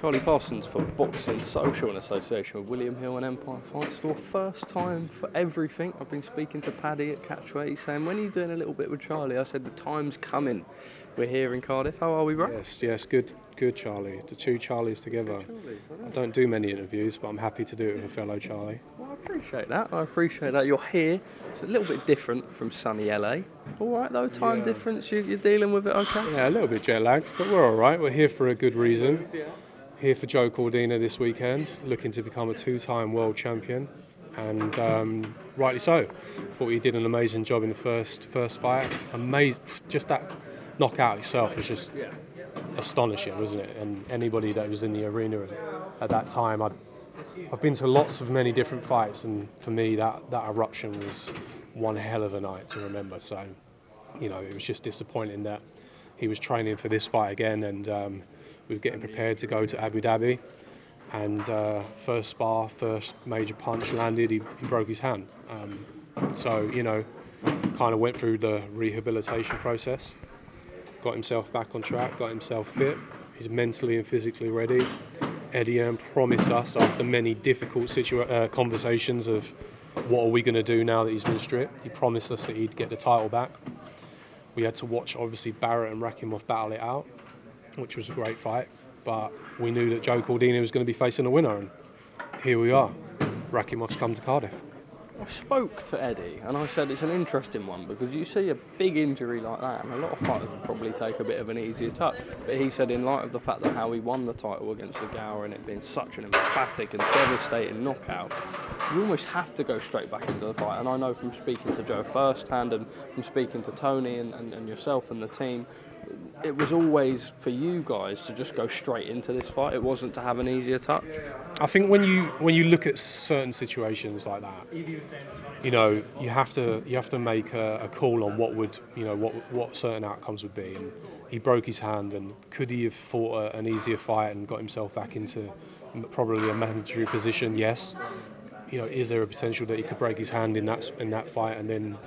Charlie Parsons for Boxing Social in association with William Hill and Empire Fight Store. First time for everything. I've been speaking to Paddy at Catchway saying, when are you doing a little bit with Charlie? I said, the time's coming. We're here in Cardiff. How are we, bro? Yes, good Charlie. The two Charlies together. I don't do many interviews, but I'm happy to do it with a fellow Charlie. Well, I appreciate that. You're here. It's a little bit different from sunny LA. All right, though, time difference, you're dealing with it okay? Yeah, a little bit jet lagged, but we're all right. We're here for a good reason. Here for Joe Cordina this weekend, looking to become a two-time world champion, and rightly so. Thought he did an amazing job in the first fight. Amazing, just that knockout itself was just astonishing, wasn't it? And anybody that was in the arena at that time, I've been to lots of many different fights, and for me that eruption was one hell of a night to remember. So, it was just disappointing that he was training for this fight again, and we were getting prepared to go to Abu Dhabi, and first major punch landed, he broke his hand. So, kind of went through the rehabilitation process, got himself back on track, got himself fit. He's mentally and physically ready. Eddie Hearn promised us, after many difficult conversations of what are we going to do now that he's been stripped, he promised us that he'd get the title back. We had to watch, obviously, Barrett and Rakhimov battle it out, which was a great fight, but we knew that Joe Cordina was going to be facing a winner, and here we are. Rakhimov's come to Cardiff. I spoke to Eddie and I said it's an interesting one because you see a big injury like that and a lot of fighters would probably take a bit of an easier touch, but he said in light of the fact that how he won the title against Gower and it being such an emphatic and devastating knockout, you almost have to go straight back into the fight. And I know from speaking to Joe firsthand and from speaking to Tony and yourself and the team, it was always for you guys to just go straight into this fight. It wasn't to have an easier touch. I think when you look at certain situations like that, you have to make a call on what certain outcomes would be. And he broke his hand, and could he have fought an easier fight and got himself back into probably a mandatory position? Yes. Is there a potential that he could break his hand in that fight and then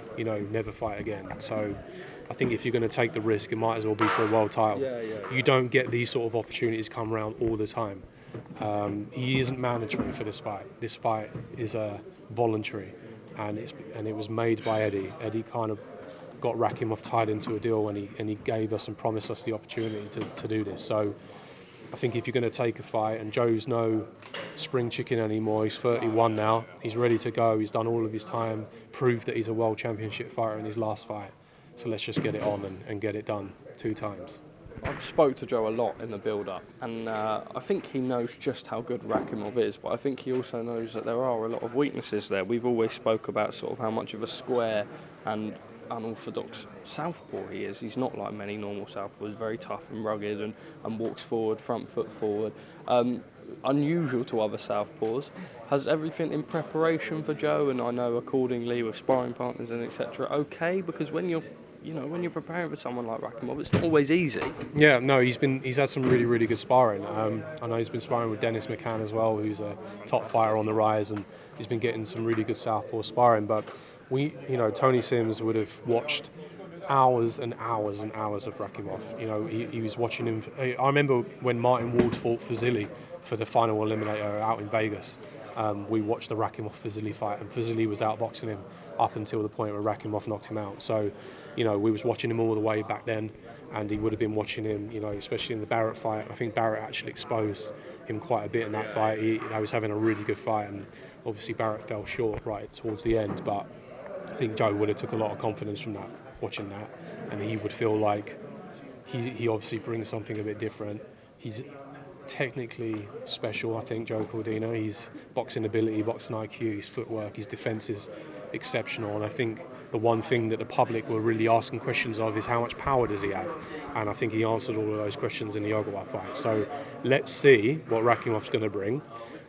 never fight again? So I think if you're going to take the risk, it might as well be for a world title. You don't get these sort of opportunities come around all the time. He isn't mandatory for this fight. This fight is voluntary, and it was made by Eddie. Eddie kind of got Rakhimov tied into a deal, and he gave us and promised us the opportunity to do this. So I think if you're going to take a fight, and Joe's no spring chicken anymore, he's 31 now, he's ready to go, he's done all of his time, proved that he's a world championship fighter in his last fight. So let's just get it on and get it done 2 times. I've spoke to Joe a lot in the build-up, and I think he knows just how good Rakhimov is, but I think he also knows that there are a lot of weaknesses there. We've always spoke about sort of how much of a square and unorthodox southpaw he is. He's not like many normal southpaws, very tough and rugged and walks forward, front foot forward. Unusual to other southpaws. Has everything in preparation for Joe, and I know accordingly with sparring partners and etc. okay? Because when you're preparing for someone like Rakhimov, it's not always easy. Yeah, no, he's had some really, really good sparring. I know he's been sparring with Dennis McCann as well, who's a top fighter on the rise, and he's been getting some really good southpaw sparring. But Tony Sims would have watched hours and hours and hours of Rakhimov. He was watching him. I remember when Martin Ward fought Fazili for the final eliminator out in Vegas. We watched the Rakhimov-Fazili fight, and Fazili was outboxing him up until the point where Rakhimov knocked him out. So, we was watching him all the way back then, and he would have been watching him, especially in the Barrett fight. I think Barrett actually exposed him quite a bit in that fight. He was having a really good fight, and obviously Barrett fell short right towards the end, but I think Joe would have took a lot of confidence from that, watching that, and he would feel like he obviously brings something a bit different. He's technically special, I think, Joe Cordina. His boxing ability, boxing IQ, his footwork, his defence is exceptional, and I think the one thing that the public were really asking questions of is how much power does he have, and I think he answered all of those questions in the Ogawa fight. So let's see what Rakhimov's going to bring.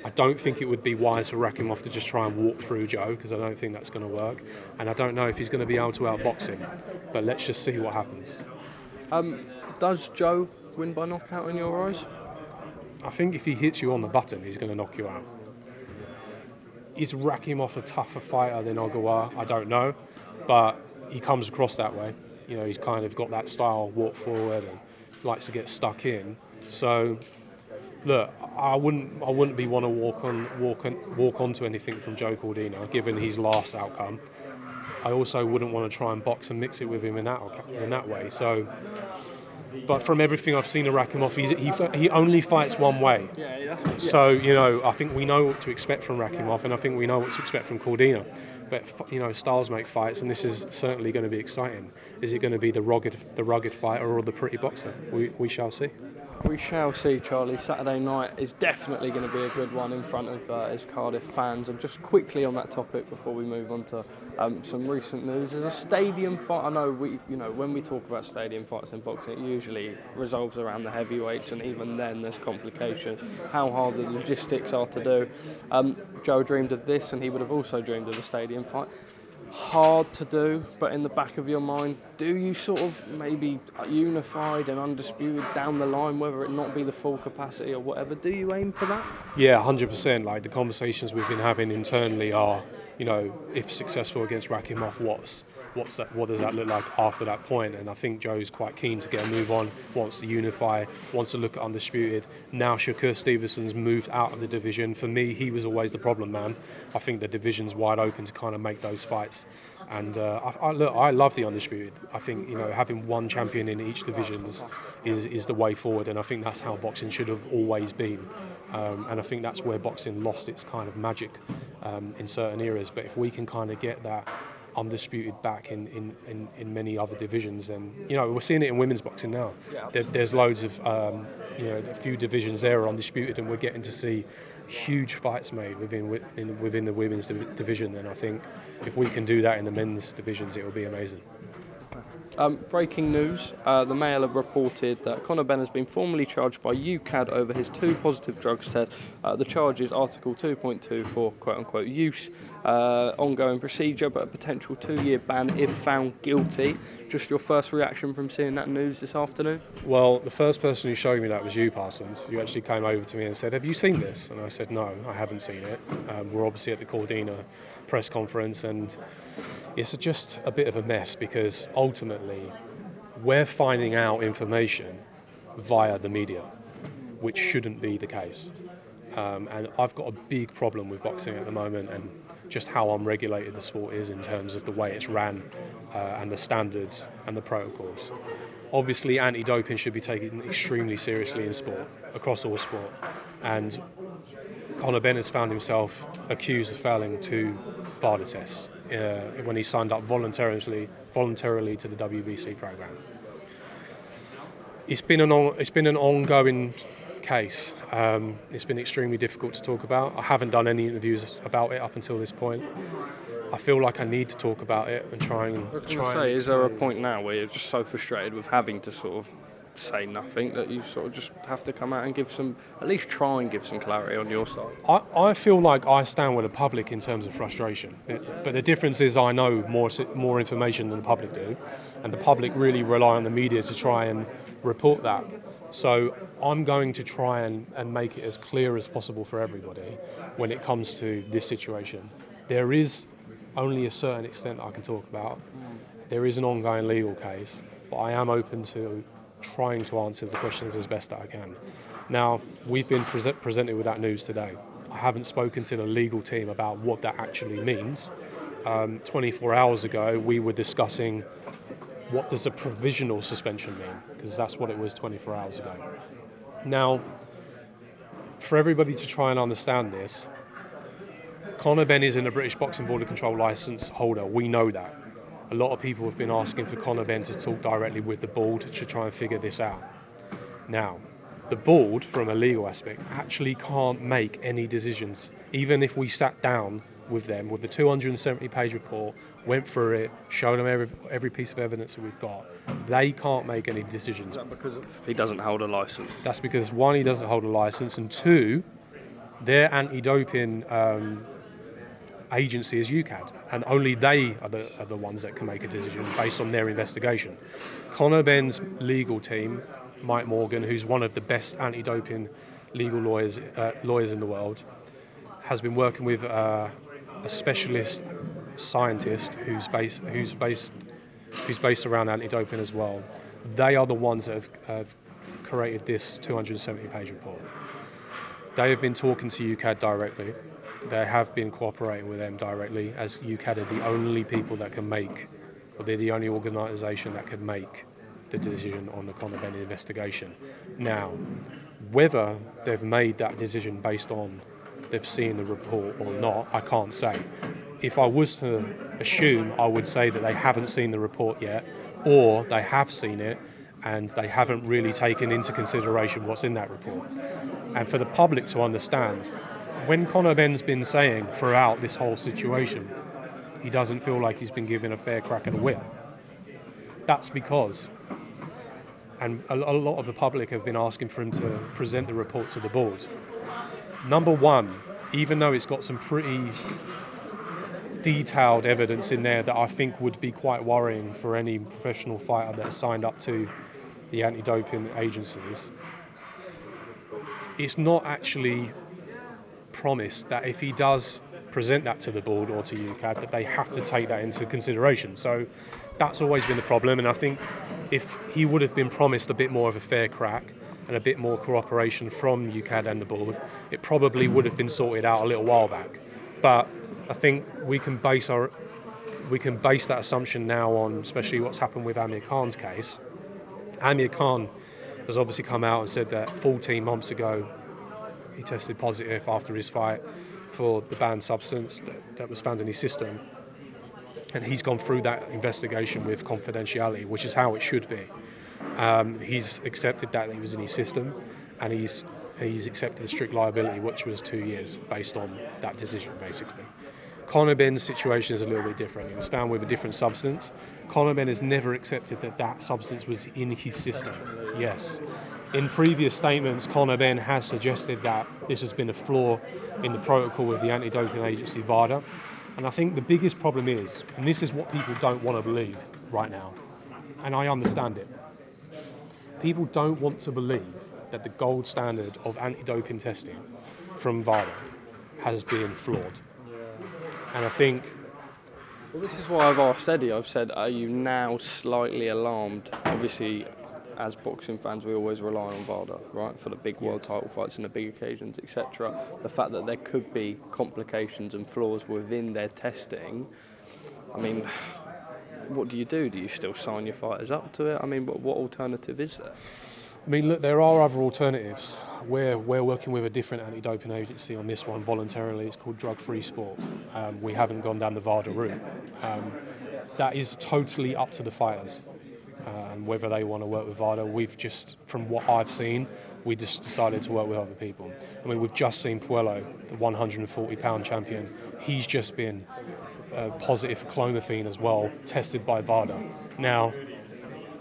I don't think it would be wise for Rakhimov to just try and walk through Joe, because I don't think that's going to work, and I don't know if he's going to be able to outbox him, but let's just see what happens. Does Joe win by knockout in your eyes? I think if he hits you on the button, he's going to knock you out. Is Rakhimov a tougher fighter than Ogawa? I don't know, but he comes across that way. He's kind of got that style, walk forward, and likes to get stuck in. So Look, I wouldn't be want to walk onto anything from Joe Cordina, given his last outcome. I also wouldn't want to try and box and mix it with him in that way. So, but from everything I've seen of Rakhimov, he only fights one way. So, I think we know what to expect from Rakhimov, and I think we know what to expect from Cordina. But styles make fights, and this is certainly going to be exciting. Is it going to be the rugged fighter or the pretty boxer? We shall see. We shall see, Charlie. Saturday night is definitely going to be a good one in front of his Cardiff fans. And just quickly on that topic before we move on to some recent news, there's a stadium fight. I know when we talk about stadium fights in boxing, it usually revolves around the heavyweights, and even then there's complications. How hard the logistics are to do. Joe dreamed of this, and he would have also dreamed of a stadium fight. Hard to do, but in the back of your mind, do you sort of maybe unified and undisputed down the line, whether it not be the full capacity or whatever, do you aim for that? Yeah, 100%. Like the conversations we've been having internally are, if successful against Rakhimov, what does that look like after that point? And I think Joe's quite keen to get a move on, wants to unify, wants to look at undisputed. Now Shavkat Stevenson's moved out of the division. For me, he was always the problem man. I think the division's wide open to kind of make those fights. And I love the undisputed. I think having one champion in each division is the way forward, and I think that's how boxing should have always been. And I think that's where boxing lost its kind of magic in certain areas. But if we can kind of get that undisputed back in many other divisions, then we're seeing it in women's boxing now. There's loads of a few divisions there are undisputed, and we're getting to see huge fights made within the women's division. And I think if we can do that in the men's divisions, it will be amazing. Breaking news, the Mail have reported that Conor Benn has been formally charged by UKAD over his 2 positive drugs tests. The charge is Article 2.2 for quote-unquote use, ongoing procedure, but a potential 2-year ban if found guilty. Just your first reaction from seeing that news this afternoon? Well, the first person who showed me that was you, Parsons. You actually came over to me and said, "Have you seen this?" And I said, "No, I haven't seen it." We're obviously at the Cordina press conference, and it's just a bit of a mess because ultimately we're finding out information via the media, which shouldn't be the case. And I've got a big problem with boxing at the moment and just how unregulated the sport is in terms of the way it's ran and the standards and the protocols. Obviously, anti-doping should be taken extremely seriously in sport, across all sport. And Conor Benn has found himself accused of failing 2 VADA tests when he signed up voluntarily to the WBC program. It's been an ongoing case. It's been extremely difficult to talk about. I haven't done any interviews about it up until this point. I feel like I need to talk about it and try. Is there a point now where you're just so frustrated with having to sort of say nothing that you sort of just have to come out and at least try and give some clarity on your side? I feel like I stand with the public in terms of frustration, but the difference is I know more information than the public do, and the public really rely on the media to try and report that. So I'm going to try and make it as clear as possible for everybody when it comes to this situation. There is only a certain extent I can talk about. There is an ongoing legal case, but I am open to trying to answer the questions as best that I can. Now, we've been presented with that news today. I haven't spoken to the legal team about what that actually means. 24 hours ago, we were discussing what does a provisional suspension mean, because that's what it was 24 hours ago. Now, for everybody to try and understand this, Conor Benn is in a British Boxing Board of Control licence holder. We know that. A lot of people have been asking for Conor Benn to talk directly with the board to try and figure this out. Now, the board, from a legal aspect, actually can't make any decisions. Even if we sat down with them with the 270-page report, went through it, showed them every piece of evidence that we've got, they can't make any decisions. Is that because he doesn't hold a licence? That's because, 1, he doesn't hold a licence, and 2, their anti-doping agency is UKAD, and only they are the ones that can make a decision based on their investigation. Conor Benn's legal team, Mike Morgan, who's one of the best anti-doping legal lawyers in the world, has been working with a specialist scientist who's based around anti-doping as well. They are the ones that have created this 270-page report. They have been talking to UKAD directly. They have been cooperating with them directly, as UKAD are the only people that can make, or they're the only organisation that can make the decision on the Conor Benn investigation. Now, whether they've made that decision based on they've seen the report or not, I can't say. If I was to assume, I would say that they haven't seen the report yet, or they have seen it and they haven't really taken into consideration what's in that report. And for the public to understand, when Conor Benn's been saying throughout this whole situation, he doesn't feel like he's been given a fair crack at the whip, that's because, and a lot of the public have been asking for him to present the report to the board. Number one, even though it's got some pretty detailed evidence in there that I think would be quite worrying for any professional fighter that signed up to the anti-doping agencies, it's not actually promised that if he does present that to the board or to UKAD, that they have to take that into consideration. So that's always been the problem, and I think if he would have been promised a bit more of a fair crack and a bit more cooperation from UKAD and the board, it probably would have been sorted out a little while back. But I think we can base that assumption now on especially what's happened with Amir Khan's case. Amir Khan has obviously come out and said that 14 months ago he tested positive after his fight for the banned substance that was found in his system. And he's gone through that investigation with confidentiality, which is how it should be. He's accepted that he was in his system, and he's accepted the strict liability, which was 2 years, based on that decision, basically. Conor Benn's situation is a little bit different. He was found with a different substance. Conor Benn has never accepted that substance was in his system. Yes. In previous statements, Conor Benn has suggested that this has been a flaw in the protocol with the anti-doping agency VADA. And I think the biggest problem is, and this is what people don't want to believe right now, and I understand it, people don't want to believe that the gold standard of anti-doping testing from VADA has been flawed. And I think... Well, this is why I've asked Eddie. I've said, are you now slightly alarmed? Obviously, as boxing fans, we always rely on VADA, right, for the big world title fights and the big occasions, etc. The fact that there could be complications and flaws within their testing, I mean, what do you do? Do you still sign your fighters up to it? I mean, what alternative is there? I mean, look, there are other alternatives. We're working with a different anti-doping agency on this one voluntarily. It's called Drug Free Sport. We haven't gone down the VADA route. That is totally up to the fighters and whether they want to work with VADA. We've just, from what I've seen, we just decided to work with other people. I mean, we've just seen Puello, the 140-pound champion. He's just been positive for clomiphene as well, tested by VADA. Now,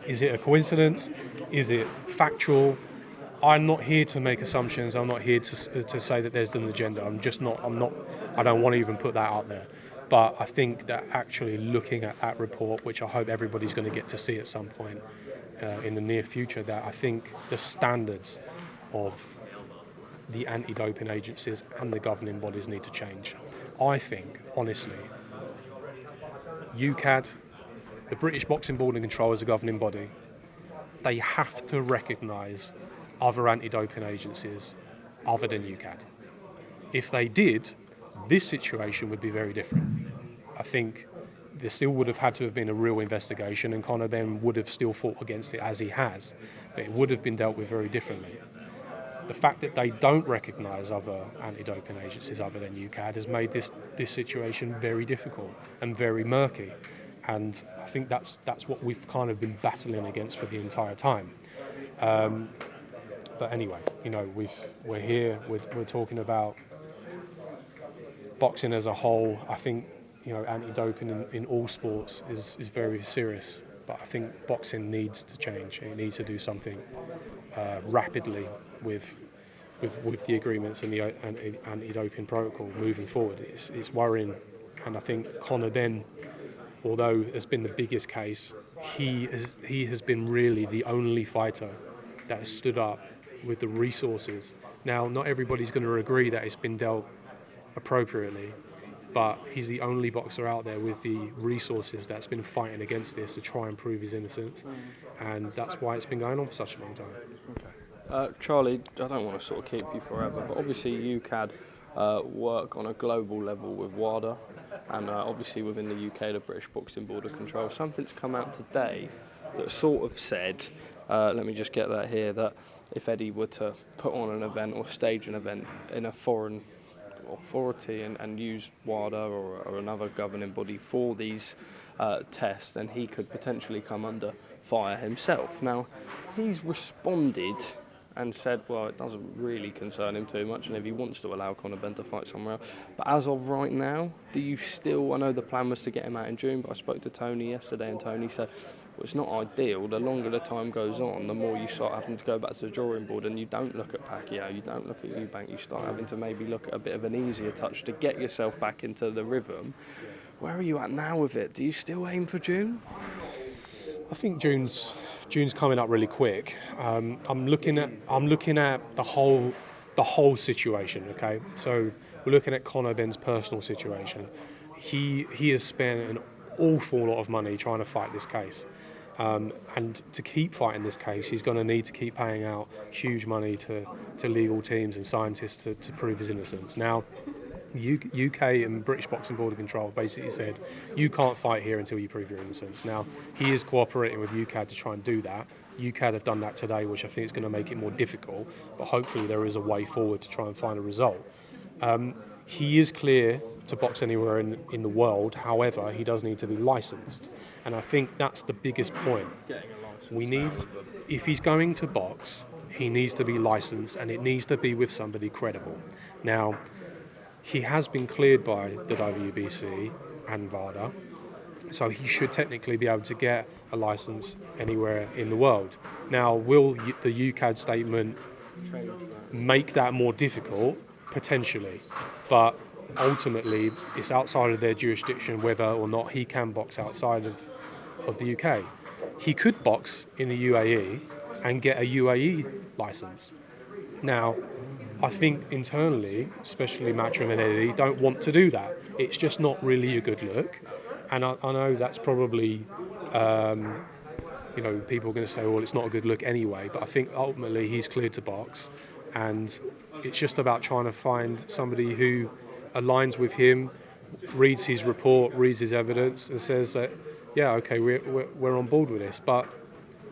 is it a coincidence? Is it factual? I'm not here to make assumptions. I'm not here to say that there's an agenda. I don't want to even put that out there. But I think that actually looking at that report, which I hope everybody's going to get to see at some point in the near future, that I think the standards of the anti-doping agencies and the governing bodies need to change. I think, honestly, UKAD, the British Boxing Board and Control as a governing body, they have to recognise other anti-doping agencies other than UKAD. If they did, this situation would be very different. I think there still would have had to have been a real investigation, and Conor Benn would have still fought against it as he has, but it would have been dealt with very differently. The fact that they don't recognise other anti-doping agencies other than UKAD has made this situation very difficult and very murky. And I think that's what we've kind of been battling against for the entire time. But anyway, you know, we're here. We're talking about boxing as a whole. I think, you know, anti-doping in all sports is very serious. But I think boxing needs to change. It needs to do something rapidly with the agreements and the anti-doping protocol moving forward. It's worrying, and I think Conor Benn, although has been the biggest case, he has been really the only fighter that has stood up with the resources. Now, not everybody's going to agree that it's been dealt appropriately, but he's the only boxer out there with the resources that's been fighting against this to try and prove his innocence, and that's why it's been going on for such a long time. Okay. Charlie, I don't want to sort of keep you forever, but obviously UKAD work on a global level with WADA, and obviously within the UK, the British Boxing Board of Control. Something's come out today that sort of said, let me just get that here, that if Eddie were to put on an event or stage an event in a foreign authority and use WADA or another governing body for these tests, then he could potentially come under fire himself. Now, he's responded and said, well, it doesn't really concern him too much, and if he wants to allow Conor Benn to fight somewhere else. But as of right now, do you still, I know the plan was to get him out in June, but I spoke to Tony yesterday, and Tony said, well, it's not ideal. The longer the time goes on, the more you start having to go back to the drawing board, and you don't look at Pacquiao, you don't look at Eubank, you start having to maybe look at a bit of an easier touch to get yourself back into the rhythm. Where are you at now with it? Do you still aim for June? I think June's coming up really quick. I'm looking at the whole situation. Okay, so we're looking at Conor Benn's personal situation. He has spent an awful lot of money trying to fight this case, and to keep fighting this case, he's going to need to keep paying out huge money to legal teams and scientists to prove his innocence. Now, UK and British Boxing Board of Control basically said, you can't fight here until you prove your innocence. Now, he is cooperating with UKAD to try and do that. UKAD have done that today, which I think is going to make it more difficult, but hopefully there is a way forward to try and find a result. He is clear to box anywhere in the world, however, he does need to be licensed. And I think that's the biggest point. If he's going to box, he needs to be licensed, and it needs to be with somebody credible. Now, he has been cleared by the WBC and VADA, so he should technically be able to get a license anywhere in the world. Now, will the UKAD statement make that more difficult? Potentially, but ultimately it's outside of their jurisdiction whether or not he can box outside of the UK. He could box in the UAE and get a UAE license. Now, I think internally, especially Matchroom and Eddie, don't want to do that. It's just not really a good look. And I know that's probably, people are going to say, well, it's not a good look anyway. But I think ultimately he's cleared to box. And it's just about trying to find somebody who aligns with him, reads his report, reads his evidence, and says that, yeah, okay, we're on board with this. But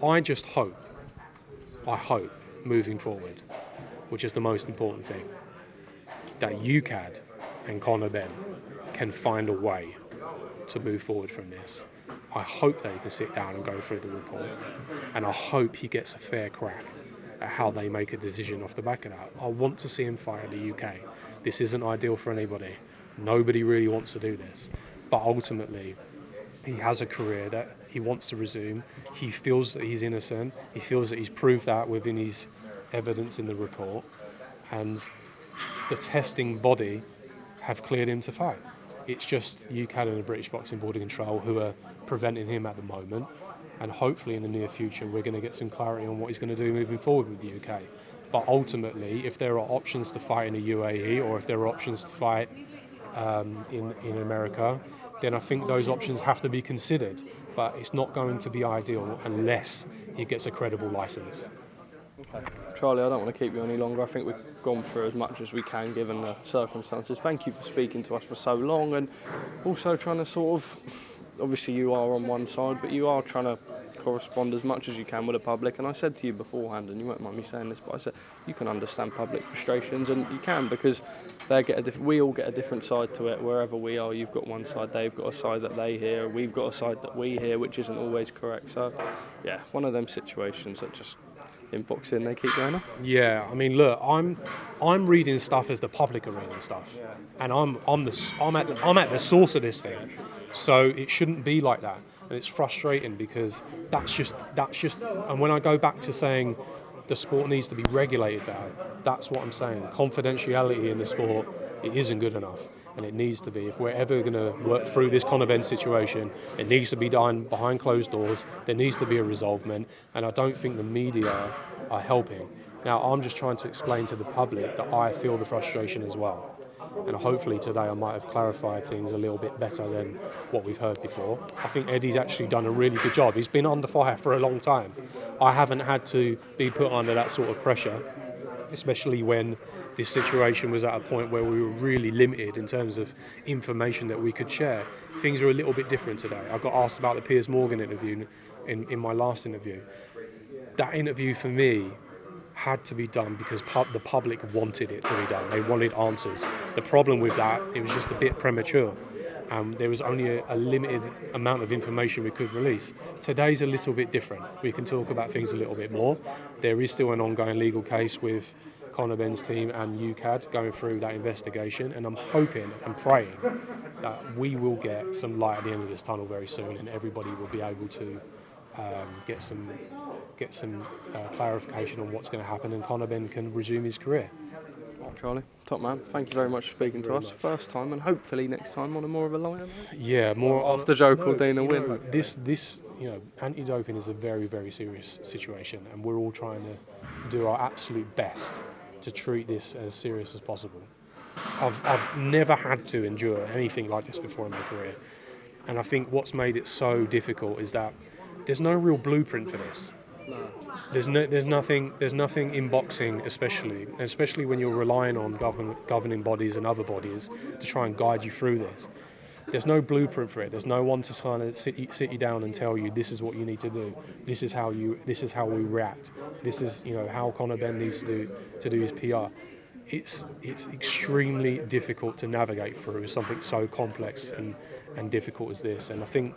I hope, moving forward, which is the most important thing, that UKAD and Conor Benn can find a way to move forward from this. I hope they can sit down and go through the report, and I hope he gets a fair crack at how they make a decision off the back of that. I want to see him fight in the UK. This isn't ideal for anybody. Nobody really wants to do this. But ultimately, he has a career that he wants to resume. He feels that he's innocent. He feels that he's proved that within his evidence in the report, and the testing body have cleared him to fight. It's just UKAD and the British Boxing Board of Control who are preventing him at the moment, and hopefully in the near future we're going to get some clarity on what he's going to do moving forward with the UK. But ultimately, if there are options to fight in the UAE or if there are options to fight in America, then I think those options have to be considered. But it's not going to be ideal unless he gets a credible license. Okay. Charlie, I don't want to keep you any longer. I think we've gone through as much as we can given the circumstances. Thank you for speaking to us for so long, and also trying to sort of, obviously you are on one side, but you are trying to correspond as much as you can with the public. And I said to you beforehand, and you won't mind me saying this, but I said you can understand public frustrations, and you can, because we all get a different side to it. Wherever we are, you've got one side, they've got a side that they hear, we've got a side that we hear, which isn't always correct. So yeah, one of them situations that just in boxing they keep going on. Yeah, I mean, look, I'm reading stuff as the public are reading stuff, and I'm at the source of this thing, so it shouldn't be like that, and it's frustrating because that's just. And when I go back to saying the sport needs to be regulated better, that's what I'm saying. Confidentiality in the sport, it isn't good enough. And it needs to be. If we're ever going to work through this Conor Benn situation, it needs to be done behind closed doors. There needs to be a resolvement, and I don't think the media are helping. Now, I'm just trying to explain to the public that I feel the frustration as well. and hopefully today I might have clarified things a little bit better than what we've heard before. I think Eddie's actually done a really good job. He's been under fire for a long time. I haven't had to be put under that sort of pressure, especially when this situation was at a point where we were really limited in terms of information that we could share. Things are a little bit different today. I got asked about the Piers Morgan interview in my last interview. That interview for me had to be done because the public wanted it to be done. They wanted answers. The problem with that, it was just a bit premature. There was only a limited amount of information we could release. Today's a little bit different. We can talk about things a little bit more. There is still an ongoing legal case with Conor Benn's team and UKAD going through that investigation, and I'm hoping and praying that we will get some light at the end of this tunnel very soon, and everybody will be able to get some clarification on what's going to happen, and Conor Benn can resume his career. Right, Charlie, top man. Thank you very much for speaking to us. First time, and hopefully next time on a more of a lighter note. Yeah, more after Joe Cordina win. This anti-doping is a very, very serious situation, and we're all trying to do our absolute best to treat this as serious as possible. I've never had to endure anything like this before in my career, and I think what's made it so difficult is that there's no real blueprint for this. No. There's nothing in boxing, especially when you're relying on governing bodies and other bodies to try and guide you through this. There's no blueprint for it. There's no one to kind of sit you down and tell you this is what you need to do. This is how we react. This is how Conor Benn needs to do his PR. It's extremely difficult to navigate through something so complex and difficult as this. And I think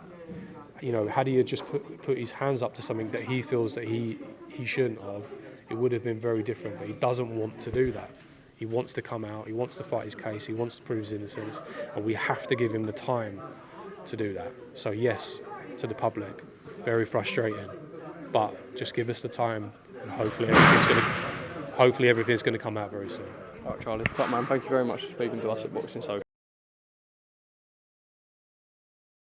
had he just put his hands up to something that he feels that he shouldn't have, it would have been very different. But he doesn't want to do that. He wants to come out, he wants to fight his case, he wants to prove his innocence, and we have to give him the time to do that. So yes, to the public, very frustrating, but just give us the time, and hopefully everything's going to come out very soon. All right, Charlie, top man, thank you very much for speaking to us at Boxing Social.